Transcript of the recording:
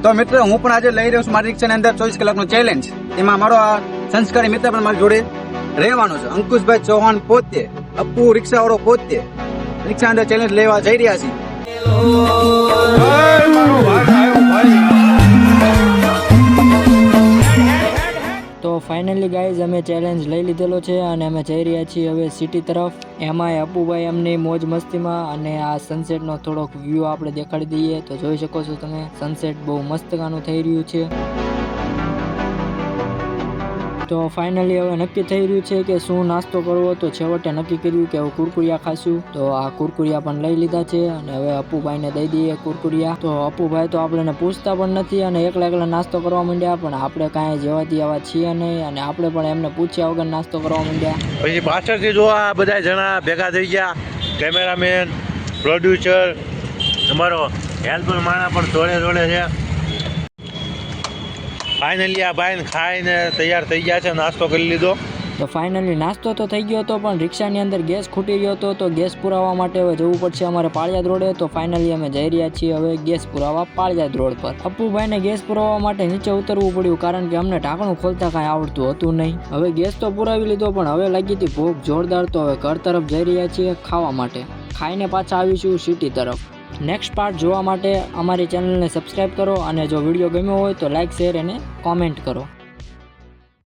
તો મિત્રો હું પણ આજે લઈ રહ્યો છું મારી રિક્ષાની અંદર 24 કલાકનો ચેલેન્જ. એમાં મારો આ સંસ્કારી મિત્ર પણ મારી જોડે રહેવાનો છે. અંકુશભાઈ ચૌહાણ પોતે, અપ્પુ રિક્ષાવાળો પોતે રિક્ષા અંદર ચેલેન્જ લેવા જઈ રહ્યા છીએ. તો ફાઇનલી ગાઈઝ અમે ચેલેન્જ લઈ લીધેલો છે અને અમે જઈ રહ્યા છીએ હવે સિટી તરફ. એમાંય અપુભાઈ અમને મોજ મસ્તીમાં, અને આ સનસેટનો થોડોક વ્યૂ આપણે દેખાડી દઈએ તો જોઈ શકો છો તમે. સનસેટ બહુ મસ્ત ગાનું થઈ રહ્યું છે. તો ફાઇનલી હવે નક્કી થઈ રહ્યું છે કે શું નાસ્તો કરવો. તો છેવટે નક્કી કર્યું કે હવે કુરકુરિયા ખાશું. તો આ કુરકુરિયા પણ લઈ લીધા છે અને હવે અપુભાઈને દઈ દઈએ કુરકુરિયા. તો અપુભાઈ તો આપણને પૂછતા પણ નથી અને એકલા નાસ્તો કરવા માંડ્યા. પણ આપણે કાંઈ જેવાથી આવા છીએ નહીં અને આપણે પણ એમને પૂછ્યા વગર નાસ્તો કરવા માંડ્યા. પછી પાછળથી જો આ બધા જણા ભેગા થઈ ગયા, કેમેરામેન, પ્રોડ્યુસર, અમારો હેલ્પર માણા પણ જોડે છે. ફાઇનલી આ ભાઈને ખાઈને તૈયાર થઈ ગયા છે, નાસ્તો કરી લીધો. તો ફાઇનલી નાસ્તો તો થઈ ગયો હતો, પણ રિક્ષાની અંદર ગેસ ખૂટી ગયો હતો. તો ગેસ પુરાવવા માટે હવે જવું પડશે અમારે પાળિયાદ રોડે. તો ફાઇનલી અમે જઈ રહ્યા છીએ હવે ગેસ પુરાવવા પાળિયાદ રોડ પર. અપ્પુભાઈને ગેસ પુરાવવા માટે નીચે ઉતરવું પડ્યું, કારણ કે અમને ઢાંકણું ખોલતા કાંઈ આવડતું હતું નહીં. હવે ગેસ તો પુરાવી લીધો, પણ હવે લાગી હતી ભૂખ જોરદાર. તો હવે ઘર તરફ જઈ રહ્યા છીએ ખાવા માટે. ખાઈને પાછા આવીશું સિટી તરફ. નેક્સ્ટ પાર્ટ જોવા માટે અમારી ચેનલને સબસ્ક્રાઈબ કરો, અને જો વિડીયો ગમ્યો હોય તો લાઇક, શેર અને કોમેન્ટ કરો.